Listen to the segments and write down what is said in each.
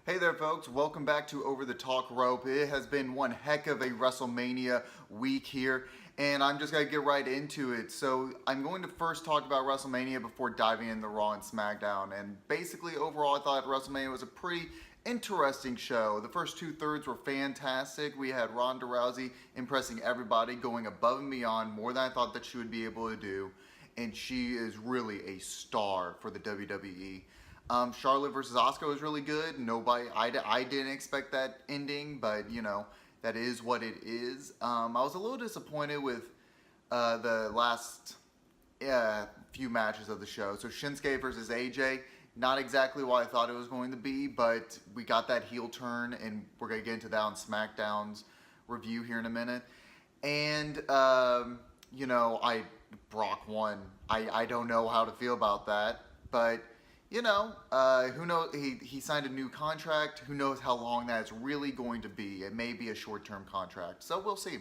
Hey there folks, welcome back to Over the Talk Rope. It has been one heck of a WrestleMania week here, and I'm just going to get right into it. So I'm going to first talk about WrestleMania before diving into Raw and Smackdown. And basically overall I thought WrestleMania was a pretty interesting show. The first two-thirds were fantastic. We had Ronda Rousey impressing everybody, going above and beyond, more than I thought that she would be able to do. And she is really a star for the WWE. Charlotte versus Asuka was really good. I didn't expect that ending, but you know, that is what it is. I was a little disappointed with the last few matches of the show. So Shinsuke versus AJ, not exactly what I thought it was going to be, but we got that heel turn, and we're going to get into that on SmackDown's review here in a minute. And, you know, Brock won. I don't know how to feel about that, but you know, who knows? He signed a new contract. Who knows how long that's really going to be? It may be a short-term contract, so we'll see.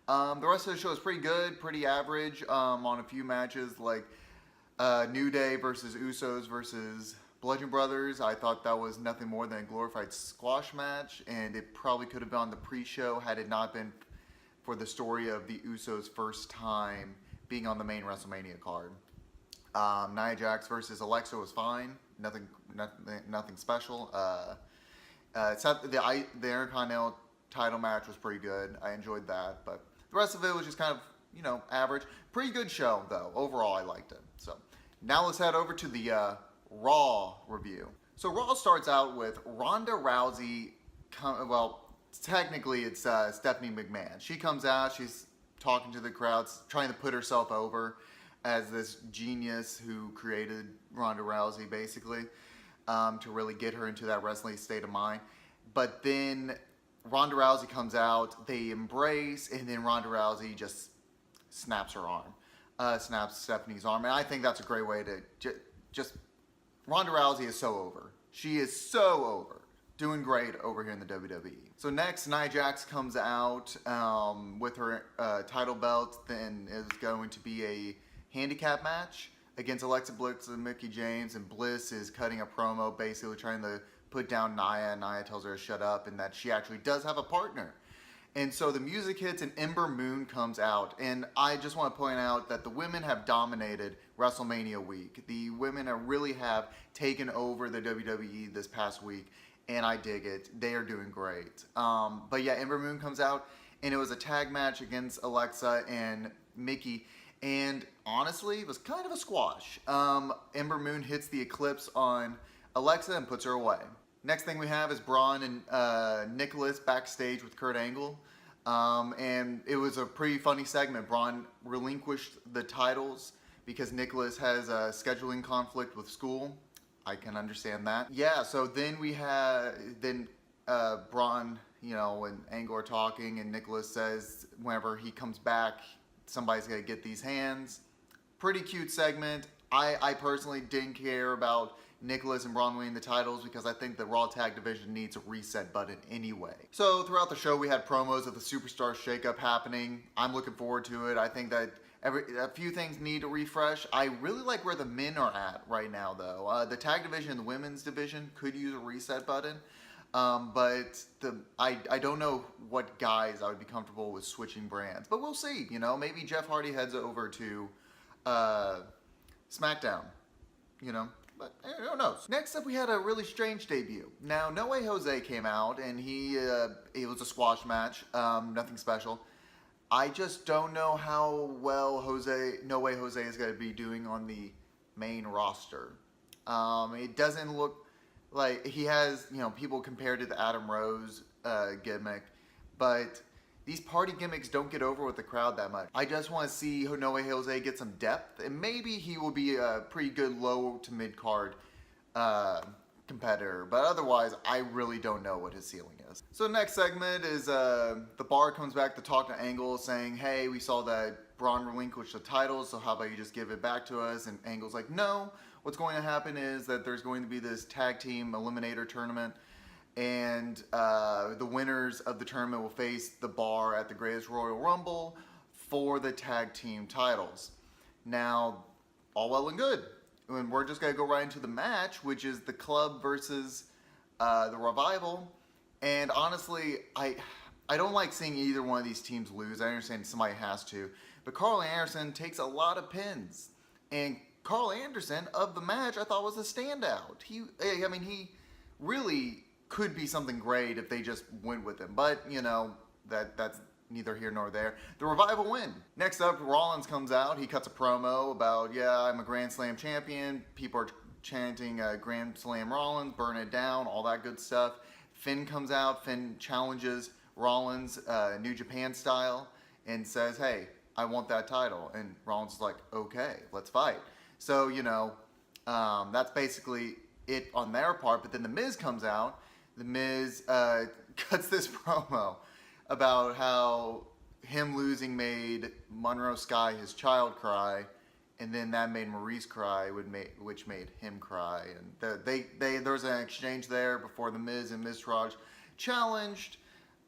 The rest of the show is pretty good, pretty average on a few matches, like New Day versus Usos versus Bludgeon Brothers. I thought that was nothing more than a glorified squash match, and it probably could have been on the pre-show had it not been for the story of the Usos' first time being on the main WrestleMania card. Nia Jax versus Alexa was fine. Nothing special. Except the Intercontinental title match was pretty good. I enjoyed that, but the rest of it was just kind of, you know, average. Pretty good show though. Overall, I liked it. So now let's head over to the Raw review. So Raw starts out with Ronda Rousey. Well, technically it's Stephanie McMahon. She comes out. She's talking to the crowds, trying to put herself over as this genius who created Ronda Rousey, basically, to really get her into that wrestling state of mind. But then Ronda Rousey comes out, they embrace, and then Ronda Rousey just snaps her arm, snaps Stephanie's arm. And I think that's a great way to just Ronda Rousey is so over. She is so over. Doing great over here in the WWE. So next, Nia Jax comes out with her title belt. Then it's going to be a handicap match against Alexa Bliss and Mickie James, and Bliss is cutting a promo basically trying to put down Nia. Nia tells her to shut up and that she actually does have a partner. And so the music hits and Ember Moon comes out, and I just want to point out that the women have dominated WrestleMania week. The women really have taken over the WWE this past week, and I dig it. They are doing great. But yeah, Ember Moon comes out, and it was a tag match against Alexa and Mickie. And honestly, it was kind of a squash. Ember Moon hits the Eclipse on Alexa and puts her away. Next thing we have is Braun and Nicholas backstage with Kurt Angle. And it was a pretty funny segment. Braun relinquished the titles because Nicholas has a scheduling conflict with school. I can understand that. Yeah, so then we had, Braun, you know, and Angle are talking, and Nicholas says whenever he comes back, somebody's gonna get these hands. Pretty cute segment. I personally didn't care about Nicholas and Braun winning the titles because I think the Raw Tag Division needs a reset button anyway. So throughout the show we had promos of the Superstar shakeup happening. I'm looking forward to it. I think that a few things need a refresh. I really like where the men are at right now though. The Tag Division and the Women's Division could use a reset button. But I don't know what guys I would be comfortable with switching brands, but we'll see. You know, maybe Jeff Hardy heads over to SmackDown, you know, but who knows. Next up, we had a really strange debut. Now, No Way Jose came out, and it was a squash match, nothing special. I just don't know how well No Way Jose is going to be doing on the main roster. It doesn't look like he has, you know, people compared to the Adam Rose gimmick, but these party gimmicks don't get over with the crowd that much. I just want to see No Way Jose get some depth, and maybe he will be a pretty good low to mid card competitor, but otherwise I really don't know what his ceiling is. So next segment is the Bar comes back to talk to Angle, saying, hey, we saw that Braun relinquished the titles, so how about you just give it back to us? And Angle's like, no. What's going to happen is that there's going to be this tag team eliminator tournament, and the winners of the tournament will face the Bar at the Greatest Royal Rumble for the tag team titles. Now, all well and good. And we're just going to go right into the match, which is the Club versus the Revival. And honestly, I don't like seeing either one of these teams lose. I understand somebody has to. But Carl Anderson takes a lot of pins. And Carl Anderson, of the match, I thought was a standout. He really could be something great if they just went with him. But, that's neither here nor there. The Revival win. Next up, Rollins comes out. He cuts a promo about, I'm a Grand Slam champion. People are chanting Grand Slam Rollins, burn it down, all that good stuff. Finn comes out. Finn challenges Rollins New Japan style and says, hey, I want that title. And Rollins is like, okay, let's fight. So, that's basically it on their part. But then The Miz comes out. The Miz cuts this promo about how him losing made Monroe Sky, his child, cry, and then that made Maurice cry, which made him cry. And there was an exchange there before The Miz and Miztourage challenged,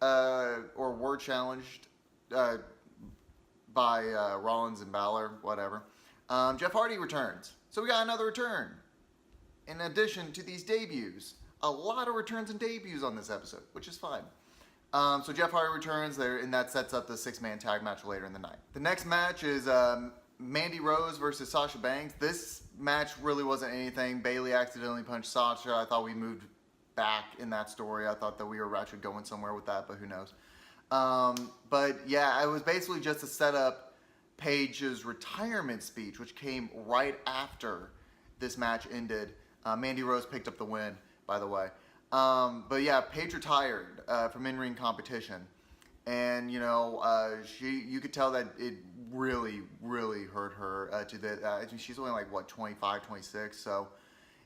or were challenged by Rollins and Balor, whatever. Jeff Hardy returns. So we got another return. In addition to these debuts. A lot of returns and debuts on this episode, which is fine. So Jeff Hardy returns there, and that sets up the 6-man tag match later in the night. The next match is Mandy Rose versus Sasha Banks. This match really wasn't anything. Bayley accidentally punched Sasha. I thought we moved back in that story. I thought that we were actually going somewhere with that, but who knows. But yeah, it was basically just to set up Paige's retirement speech, which came right after this match ended. Mandy Rose picked up the win, by the way. But yeah, Paige retired from in-ring competition. And, you could tell that it really, really hurt her she's only like, 25, 26. So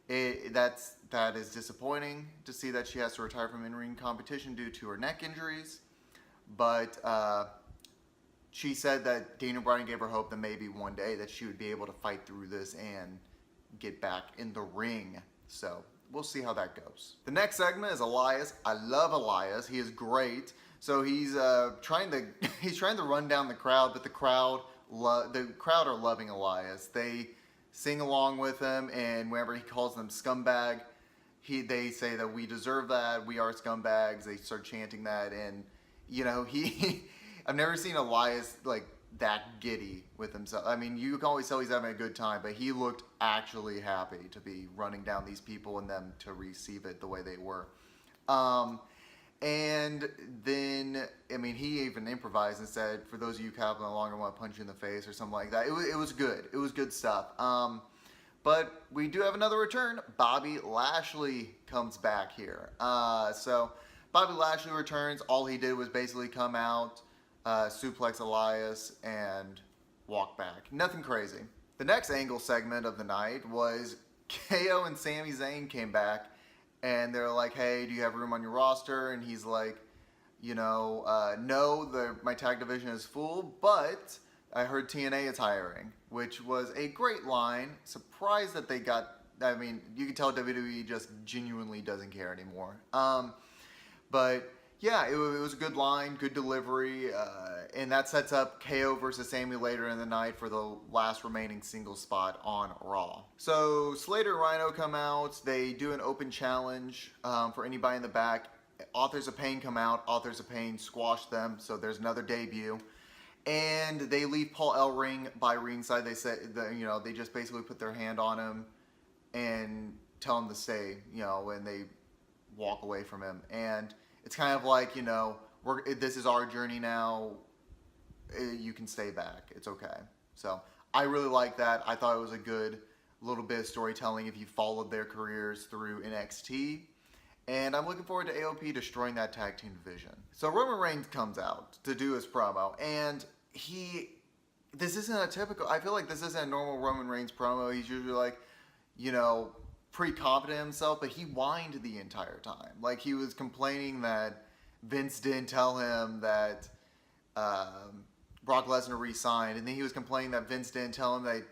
that is disappointing to see that she has to retire from in-ring competition due to her neck injuries. But she said that Daniel Bryan gave her hope that maybe one day that she would be able to fight through this and get back in the ring. So we'll see how that goes. The next segment is Elias. I love Elias. He is great. So he's trying to run down the crowd, but the crowd are loving Elias. They sing along with him, and whenever he calls them scumbag, they say that we deserve that. We are scumbags. They start chanting that, and I've never seen Elias like that giddy with himself. I mean, you can always tell he's having a good time, but he looked actually happy to be running down these people and them to receive it the way they were. And then, he even improvised and said, for those of you who no longer want to punch you in the face or something like that. It was good. It was good stuff. But we do have another return. Bobby Lashley comes back here. So Bobby Lashley returns. All he did was basically come out, suplex Elias, and walk back. Nothing crazy. The next angle segment of the night was KO and Sami Zayn came back, and they're like, hey, do you have room on your roster? And he's like, no, my tag division is full, but I heard TNA is hiring, which was a great line. Surprised that they got, you can tell WWE just genuinely doesn't care anymore. But yeah, it was a good line, good delivery, and that sets up KO versus Sami later in the night for the last remaining single spot on Raw. So Slater and Rhino come out. They do an open challenge for anybody in the back. Authors of Pain come out. Authors of Pain squash them, so there's another debut. And they leave Paul Ellering by ringside. They say, they just basically put their hand on him and tell him to stay, and they walk away from him. And it's kind of like, this is our journey now. You can stay back. It's okay. So I really like that. I thought it was a good little bit of storytelling if you followed their careers through NXT. And I'm looking forward to AOP destroying that tag team division. So Roman Reigns comes out to do his promo, and this isn't a typical, I feel like this isn't a normal Roman Reigns promo. He's usually like, pretty confident in himself, but he whined the entire time. Like, he was complaining that Vince didn't tell him that Brock Lesnar re-signed, and then he was complaining that Vince didn't tell him that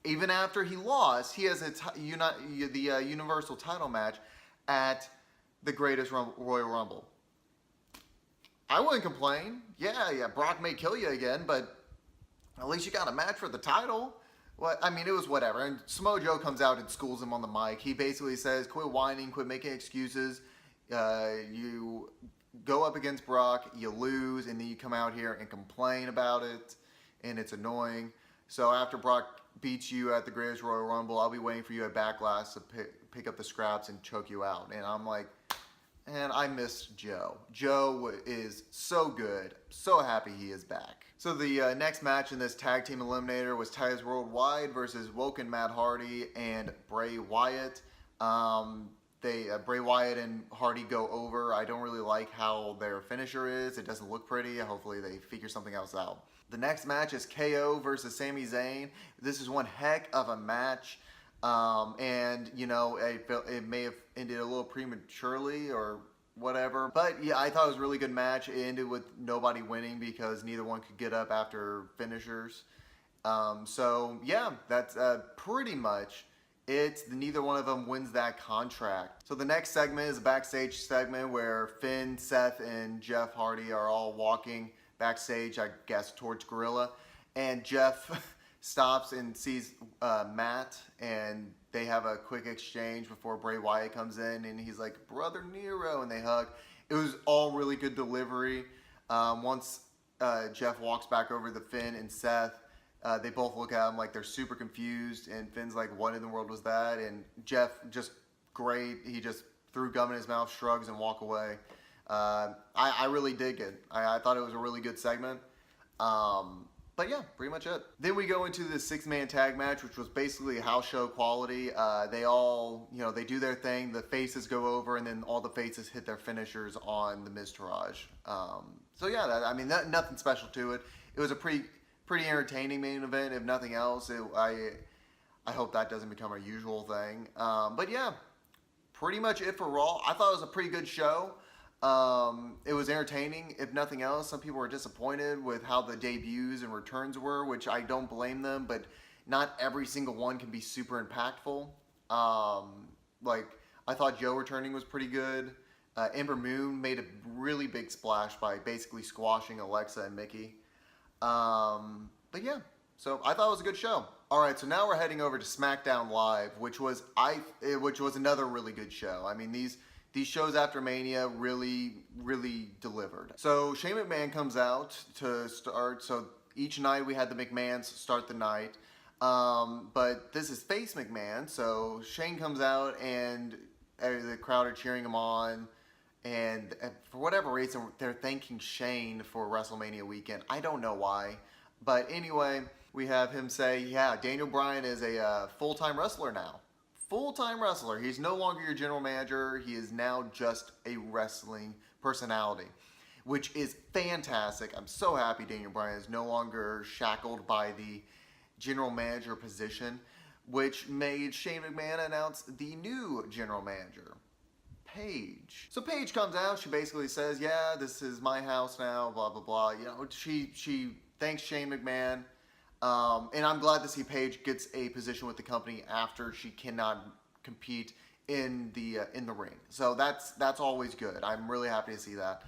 even after he lost, he has the Universal title match at the Greatest Royal Rumble. I wouldn't complain. Yeah, Brock may kill you again, but at least you got a match for the title. Well, it was whatever. And Samoa Joe comes out and schools him on the mic. He basically says, quit whining, quit making excuses. You go up against Brock, you lose, and then you come out here and complain about it, and it's annoying. So after Brock beats you at the Greatest Royal Rumble, I'll be waiting for you at Backlash to pick up the scraps and choke you out. And I'm like, and I miss Joe. Joe is so good. So happy he is back. So the next match in this tag team eliminator was Titus Worldwide versus Woken Matt Hardy and Bray Wyatt. Bray Wyatt and Hardy go over. I don't really like how their finisher is. It doesn't look pretty. Hopefully they figure something else out. The next match is KO versus Sami Zayn. This is one heck of a match. And, you know, it may have ended a little prematurely or whatever. But, yeah, I thought it was a really good match. It ended with nobody winning because neither one could get up after finishers. So, yeah, that's pretty much it. Neither one of them wins that contract. So the next segment is a backstage segment where Finn, Seth, and Jeff Hardy are all walking backstage, I guess, towards Gorilla. And Jeff stops and sees Matt, and they have a quick exchange before Bray Wyatt comes in, and he's like, "Brother Nero," and they hug. It was all really good delivery. Once Jeff walks back over to Finn and Seth, they both look at him like they're super confused, and Finn's like, "What in the world was that?" And Jeff, just great. He just threw gum in his mouth, shrugs, and walk away. I really dig it. I thought it was a really good segment. But yeah, pretty much it. Then we go into the 6-man tag match, which was basically house show quality. They all, you know, they do their thing. The faces go over, and then all the faces hit their finishers on the Miz Taraj. So yeah, I mean, nothing special to it. It was a pretty entertaining main event, if nothing else. I hope that doesn't become a usual thing. But yeah, pretty much it for Raw. I thought it was a pretty good show. It was entertaining, if nothing else. Some people were disappointed with how the debuts and returns were, which I don't blame them, but not every single one can be super impactful. Like, I thought Joe returning was pretty good. Ember Moon made a really big splash by basically squashing Alexa and Mickey. But yeah, so I thought it was a good show. All right, so now we're heading over to SmackDown Live, which was another really good show. I mean, these shows after Mania really delivered. So Shane McMahon comes out to start. So each night we had the McMahons start the night. But this is face McMahon. So Shane comes out and the crowd are cheering him on. And for whatever reason, they're thanking Shane for WrestleMania weekend. I don't know why. But anyway, we have him say, yeah, Daniel Bryan is a full-time wrestler now. Full-time wrestler. He's no longer your general manager. He is now just a wrestling personality, which is fantastic. I'm so happy Daniel Bryan is no longer shackled by the general manager position, which made Shane McMahon announce the new general manager, Paige. So Paige comes out. She basically says, yeah, this is my house now, blah, blah, blah. You know, she thanks Shane McMahon. And I'm glad to see Paige gets a position with the company after she cannot compete in the ring. So that's always good. I'm really happy to see that.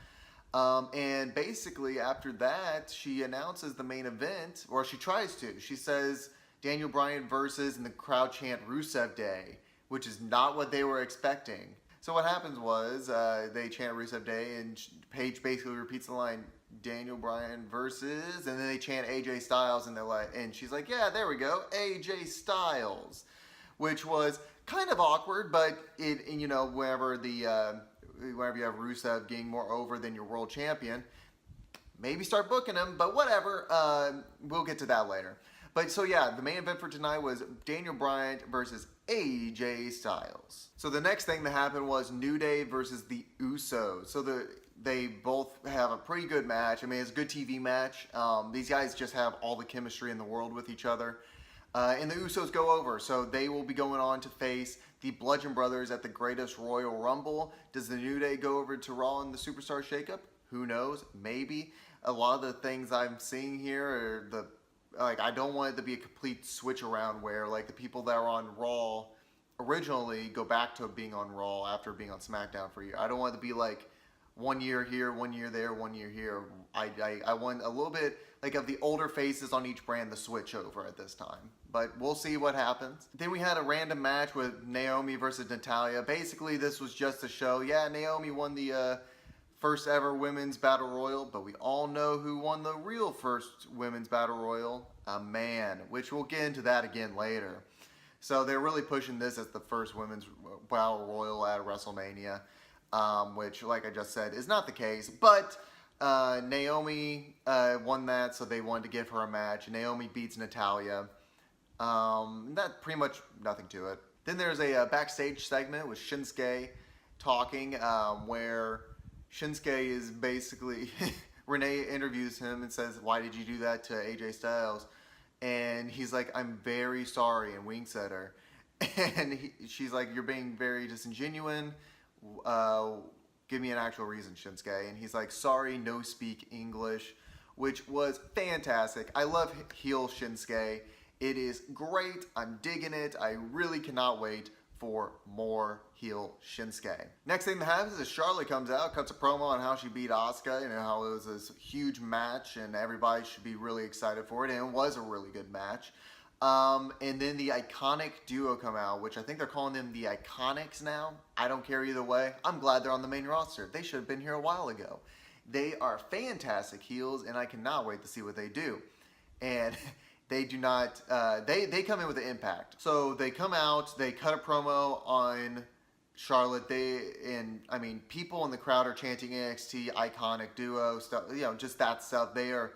And basically after that, she announces the main event, or she tries to. She says Daniel Bryan versus, and the crowd chant Rusev Day, which is not what they were expecting. So what happens was they chant Rusev Day, and Paige basically repeats the line, Daniel Bryan versus, and then they chant AJ Styles, and they're like, and she's like, yeah, there we go, AJ Styles, which was kind of awkward, but you know, whenever you have Rusev getting more over than your world champion, maybe start booking him, but whatever, we'll get to that later. But so yeah, the main event for tonight was Daniel Bryan versus AJ Styles. So the next thing that happened was New Day versus the Usos. So they both have a pretty good match. I mean, it's a good TV match. These guys just have all the chemistry in the world with each other. And the Usos go over. So they will be going on to face the Bludgeon Brothers at the Greatest Royal Rumble. Does the New Day go over to Raw in the Superstar Shakeup? Who knows? Maybe. A lot of the things I'm seeing here are I don't want it to be a complete switch around where like the people that are on Raw originally go back to being on Raw after being on SmackDown for a year. I don't want it to be like 1 year here, 1 year there, 1 year here. I want a little bit like of the older faces on each brand to switch over at this time. But we'll see what happens. Then we had a random match with Naomi versus Natalya. Basically, this was just a show. Yeah, Naomi won the first ever women's battle royal, but we all know who won the real first women's battle royal. A man, which we'll get into that again later. So they're really pushing this as the first women's battle royal at WrestleMania, which, like I just said, is not the case. But Naomi won that, so they wanted to give her a match. Naomi beats Natalya. That pretty much nothing to it. Then there's a backstage segment with Shinsuke talking, where Shinsuke is basically Renee interviews him and says, "Why did you do that to AJ Styles?" And he's like, "I'm very sorry," and winks at her. And she's like, "You're being very disingenuous. Give me an actual reason, Shinsuke." And he's like, "Sorry, no speak English," which was fantastic. I love heel Shinsuke. It is great. I'm digging it. I really cannot wait for more heel Shinsuke. Next thing that happens is Charlotte comes out, cuts a promo on how she beat Asuka, and how it was this huge match and everybody should be really excited for it, and it was a really good match. And then the Iconic duo come out, which I think they're calling them the Iconics now. I don't care either way. I'm glad they're on the main roster. They should have been here a while ago. They are fantastic heels, and I cannot wait to see what they do. And they do not, they come in with an impact. So they come out, they cut a promo on Charlotte. People in the crowd are chanting NXT Iconic Duo stuff, just that stuff. They are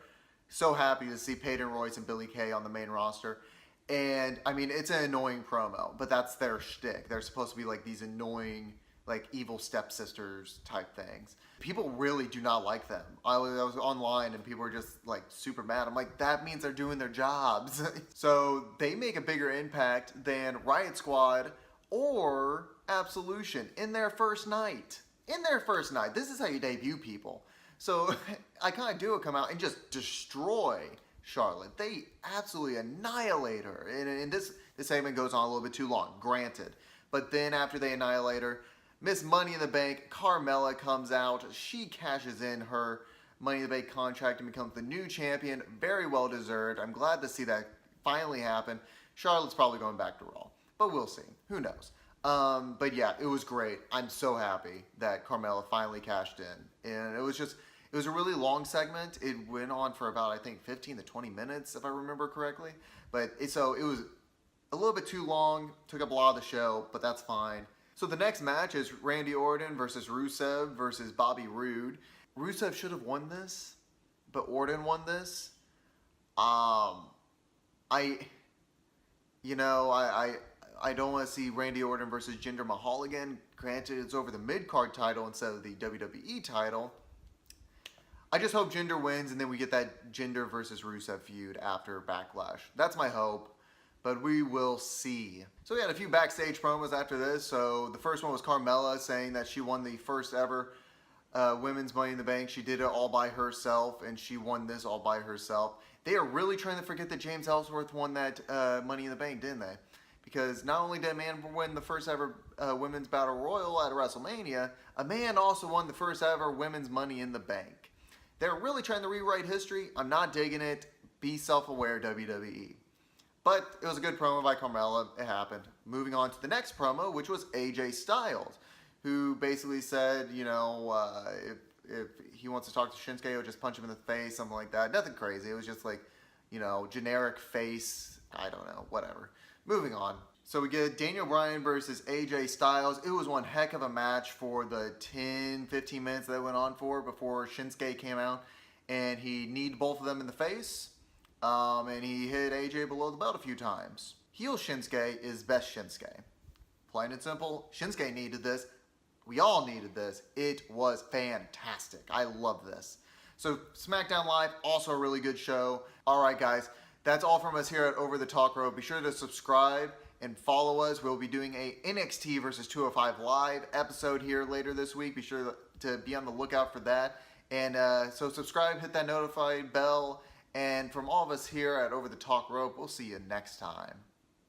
so happy to see Peyton Royce and Billie Kay on the main roster. And it's an annoying promo, but that's their shtick. They're supposed to be like these annoying, like evil stepsisters type things. People really do not like them. I was online and people were just like super mad. I'm like, that means they're doing their jobs. So they make a bigger impact than Riot Squad or Absolution in their first night. This is how you debut people. So Iconic Duo come out and just destroy Charlotte. They absolutely annihilate her. And this segment goes on a little bit too long, granted. But then after they annihilate her, Miss Money in the Bank, Carmella, comes out. She cashes in her Money in the Bank contract and becomes the new champion. Very well deserved. I'm glad to see that finally happen. Charlotte's probably going back to Raw, but we'll see. Who knows? But yeah, it was great. I'm so happy that Carmella finally cashed in. And it was a really long segment. It went on for about, I think, 15 to 20 minutes, if I remember correctly. But it was a little bit too long, took up a lot of the show, but that's fine. So the next match is Randy Orton versus Rusev versus Bobby Roode. Rusev should have won this, but Orton won this. I don't want to see Randy Orton versus Jinder Mahal again. Granted, it's over the mid-card title instead of the WWE title. I just hope Jinder wins and then we get that Jinder versus Rusev feud after Backlash. That's my hope, but we will see. So we had a few backstage promos after this. So the first one was Carmella saying that she won the first ever women's Money in the Bank. She did it all by herself, and she won this all by herself. They are really trying to forget that James Ellsworth won that Money in the Bank, didn't they? Because not only did a man win the first ever women's battle royal at WrestleMania, a man also won the first ever women's Money in the Bank. They're really trying to rewrite history. I'm not digging it. Be self-aware, WWE. But it was a good promo by Carmella. It happened. Moving on to the next promo, which was AJ Styles, who basically said, if he wants to talk to Shinsuke, he'll just punch him in the face, something like that. Nothing crazy. It was just like, generic face. I don't know. Whatever. Moving on. So we get Daniel Bryan versus AJ Styles. It was one heck of a match for the 10-15 minutes that it went on for before Shinsuke came out. And he kneed both of them in the face. And he hit AJ below the belt a few times. Heel Shinsuke is best Shinsuke. Plain and simple, Shinsuke needed this. We all needed this. It was fantastic. I love this. So SmackDown Live, also a really good show. Alright guys, that's all from us here at Over the Talk Rope. Be sure to subscribe and follow us. We'll be doing a NXT versus 205 Live episode here later this week. Be sure to be on the lookout for that. And so subscribe, hit that notified bell. And from all of us here at Over the Talk Rope, we'll see you next time.